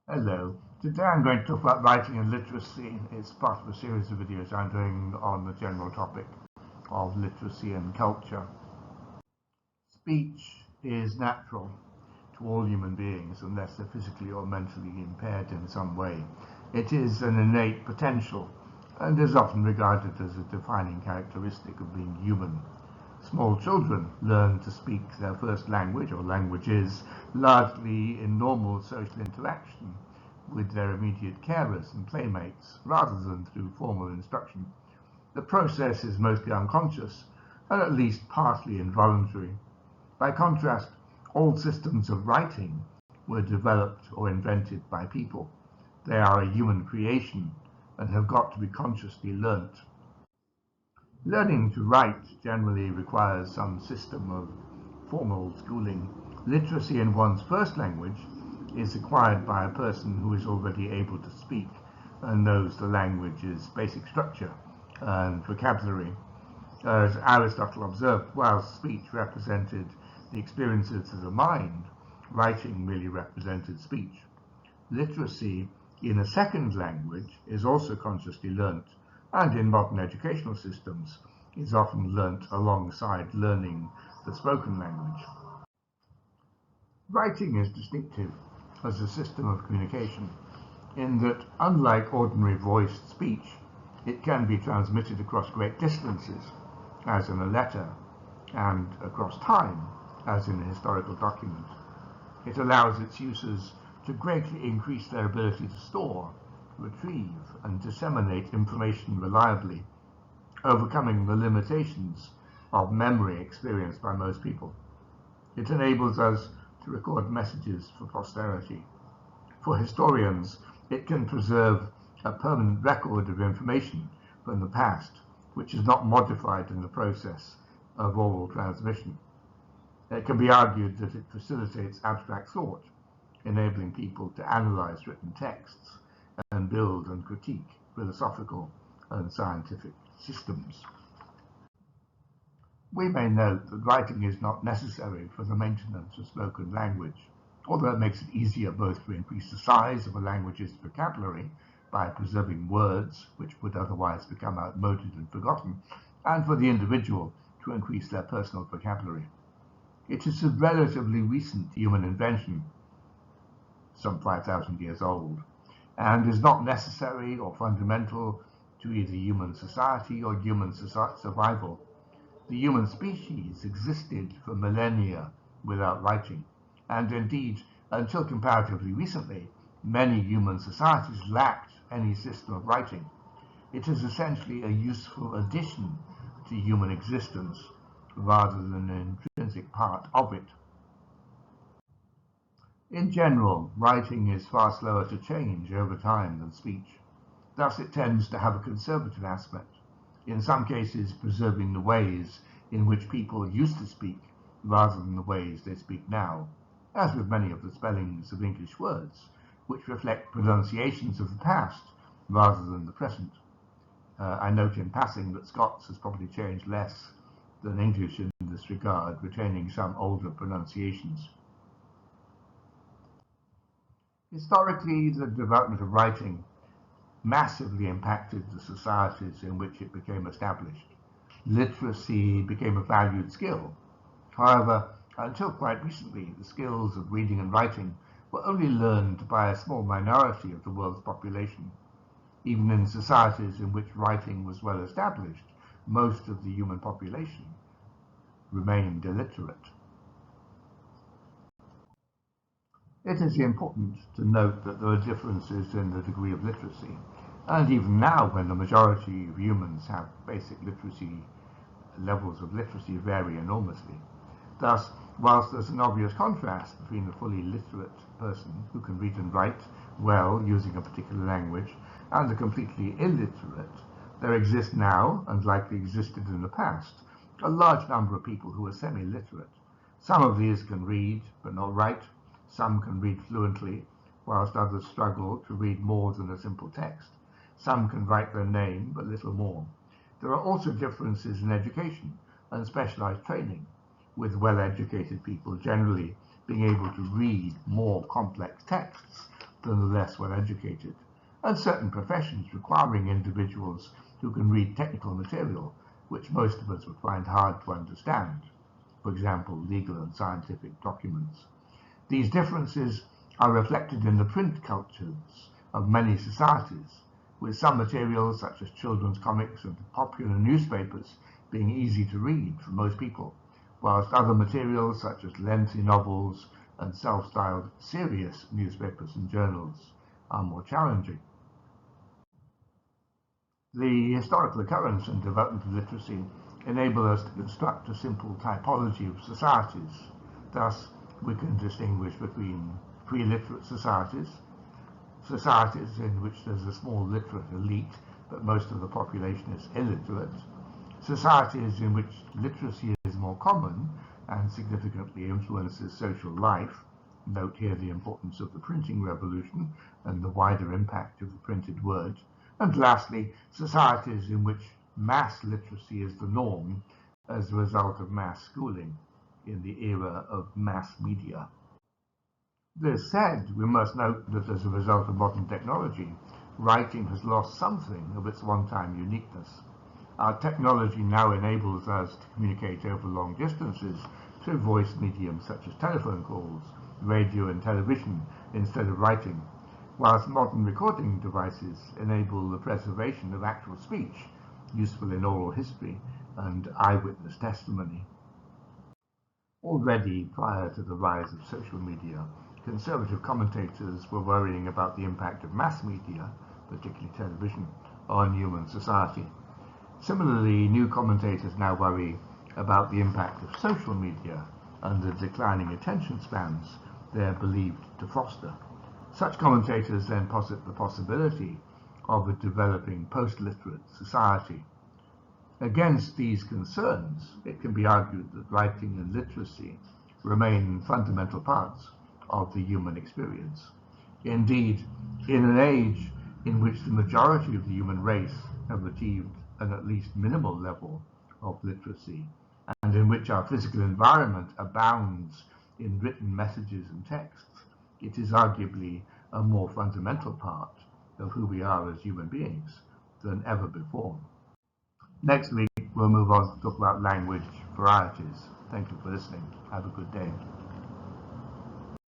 Hello. Today I'm going to talk about writing and literacy. It's part of a series of videos I'm doing on the general topic of literacy and culture. Speech is natural to all human beings unless they're physically or mentally impaired in some way. It is an innate potential and is often regarded as a defining characteristic of being human. Small children learn to speak their first language or languages largely in normal social interaction with their immediate carers and playmates rather than through formal instruction. The process is mostly unconscious and at least partly involuntary. By contrast, all systems of writing were developed or invented by people. They are a human creation and have got to be consciously learnt. Learning to write generally requires some system of formal schooling. Literacy in one's first language is acquired by a person who is already able to speak and knows the language's basic structure and vocabulary. As Aristotle observed, while speech represented the experiences of the mind, writing merely represented speech. Literacy in a second language is also consciously learnt, and in modern educational systems is often learnt alongside learning the spoken language. Writing is distinctive as a system of communication in that, unlike ordinary voiced speech, it can be transmitted across great distances, as in a letter, and across time, as in a historical document. It allows its users to greatly increase their ability to store, retrieve, and disseminate information reliably, overcoming the limitations of memory experienced by most people. It enables us to record messages for posterity. For historians, it can preserve a permanent record of information from the past, which is not modified in the process of oral transmission. It can be argued that it facilitates abstract thought, enabling people to analyze written texts and build and critique philosophical and scientific systems. We may note that writing is not necessary for the maintenance of spoken language, although it makes it easier both to increase the size of a language's vocabulary by preserving words which would otherwise become outmoded and forgotten, and for the individual to increase their personal vocabulary. It is a relatively recent human invention, some 5,000 years old, and is not necessary or fundamental to either human society or human survival. The human species existed for millennia without writing, and indeed, until comparatively recently, many human societies lacked any system of writing. It is essentially a useful addition to human existence rather than an intrinsic part of it. In general, writing is far slower to change over time than speech. Thus it tends to have a conservative aspect, in some cases preserving the ways in which people used to speak rather than the ways they speak now, as with many of the spellings of English words, which reflect pronunciations of the past rather than the present. I note in passing that Scots has probably changed less than English in this regard, retaining some older pronunciations. Historically, the development of writing massively impacted the societies in which it became established. Literacy became a valued skill. However, until quite recently, the skills of reading and writing were only learned by a small minority of the world's population. Even in societies in which writing was well established, most of the human population remained illiterate. It is important to note that there are differences in the degree of literacy, and even now, when the majority of humans have basic literacy, levels of literacy vary enormously. Thus, whilst there's an obvious contrast between a fully literate person who can read and write well using a particular language and a completely illiterate, there exists now, and likely existed in the past, a large number of people who are semi-literate. Some of these can read but not write. Some can read fluently, whilst others struggle to read more than a simple text. Some can write their name, but little more. There are also differences in education and specialized training, with well-educated people generally being able to read more complex texts, than the less well educated, and certain professions requiring individuals who can read technical material which most of us would find hard to understand, for example, legal and scientific documents. These differences are reflected in the print cultures of many societies, with some materials such as children's comics and popular newspapers being easy to read for most people, whilst other materials such as lengthy novels and self-styled serious newspapers and journals are more challenging. The historical occurrence and development of literacy enable us to construct a simple typology of societies. Thus, we can distinguish between pre-literate societies, societies in which there's a small literate elite, but most of the population is illiterate, societies in which literacy is more common and significantly influences social life. Note here the importance of the printing revolution and the wider impact of the printed word. And lastly, societies in which mass literacy is the norm as a result of mass schooling in the era of mass media. This said, we must note that as a result of modern technology, writing has lost something of its one-time uniqueness. Our technology now enables us to communicate over long distances through voice mediums such as telephone calls, radio and television instead of writing, whilst modern recording devices enable the preservation of actual speech, useful in oral history and eyewitness testimony. Already prior to the rise of social media, conservative commentators were worrying about the impact of mass media, particularly television, on human society. Similarly, new commentators now worry about the impact of social media and the declining attention spans they are believed to foster. Such commentators then posit the possibility of a developing post-literate society. Against these concerns, it can be argued that writing and literacy remain fundamental parts of the human experience. Indeed, in an age in which the majority of the human race have achieved an at least minimal level of literacy, and in which our physical environment abounds in written messages and texts, it is arguably a more fundamental part of who we are as human beings than ever before. Next week, we'll move on to talk about language varieties. Thank you for listening. Have a good day.